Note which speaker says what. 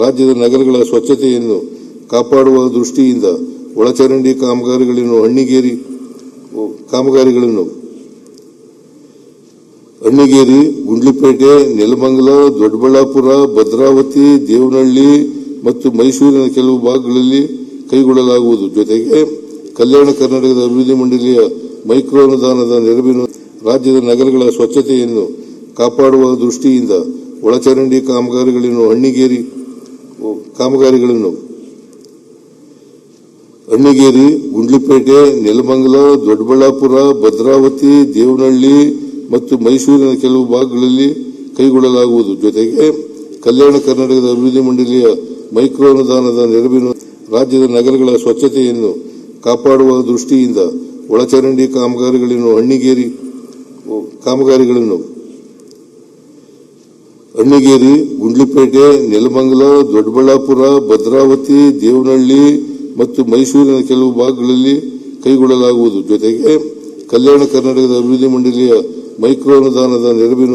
Speaker 1: ರಾಜ್ಯದ ನಗರಗಳ ಸ್ವಚ್ಛತೆಯನ್ನು ಕಾಪಾಡುವ ದೃಷ್ಟಿಯಿಂದ ಒಳಚರಂಡಿ ಕಾಮಗಾರಿಗಳನ್ನು ಅಣ್ಣಿಗೇರಿ, ಗುಂಡ್ಲುಪೇಟೆ, ನೆಲಮಂಗಲ, ದೊಡ್ಡಬಳ್ಳಾಪುರ, ಭದ್ರಾವತಿ, ದೇವನಹಳ್ಳಿ ಮತ್ತು ಮೈಸೂರಿನ ಕೆಲವು ಭಾಗಗಳಲ್ಲಿ ಕೈಗೊಳ್ಳಲಾಗುವುದು. ಜೊತೆಗೆ ಕಲ್ಯಾಣ ಕರ್ನಾಟಕದ ಅಭಿವೃದ್ಧಿ ಮಂಡಳಿಯ ಮೈಕ್ರೋ ಅನುದಾನದ ನೆರವಿನ ರಾಜ್ಯದ ನಗರಗಳ ಸ್ವಚ್ಛತೆಯನ್ನು ಕಾಪಾಡುವ ದೃಷ್ಟಿಯಿಂದ ಒಳಚರಂಡಿ ಕಾಮಗಾರಿಗಳನ್ನು ಅಣ್ಣಿಗೇರಿ, ಗುಂಡ್ಲುಪೇಟೆ, ನೆಲಮಂಗಲ, ದೊಡ್ಡಬಳ್ಳಾಪುರ, ಭದ್ರಾವತಿ, ದೇವನಹಳ್ಳಿ ಮತ್ತು ಮೈಸೂರಿನ ಕೆಲವು ಭಾಗಗಳಲ್ಲಿ ಕೈಗೊಳ್ಳಲಾಗುವುದು. ಜೊತೆಗೆ ಕಲ್ಯಾಣ ಕರ್ನಾಟಕದ ಅಭಿವೃದ್ಧಿ ಮಂಡಳಿಯ ಮೈಕ್ರೋ ಅನುದಾನದ ನೆರವಿನ ರಾಜ್ಯದ ನಗರಗಳ ಸ್ವಚ್ಛತೆಯನ್ನು ಕಾಪಾಡುವ ದೃಷ್ಟಿಯಿಂದ ಒಳಚರಂಡಿ ಕಾಮಗಾರಿಗಳನ್ನು ಅಣ್ಣಿಗೇರಿ, ಗುಂಡ್ಲುಪೇಟೆ, ನೆಲಮಂಗಲ, ದೊಡ್ಡಬಳ್ಳಾಪುರ, ಭದ್ರಾವತಿ, ದೇವನಹಳ್ಳಿ ಮತ್ತು ಮೈಸೂರಿನ ಕೆಲವು ಭಾಗಗಳಲ್ಲಿ ಕೈಗೊಳ್ಳಲಾಗುವುದು. ಜೊತೆಗೆ ಕಲ್ಯಾಣ ಕರ್ನಾಟಕದ ಅಭಿವೃದ್ಧಿ ಮಂಡಳಿಯ ಮೈಕ್ರೋ ಅನುದಾನದ ನೆರವಿನ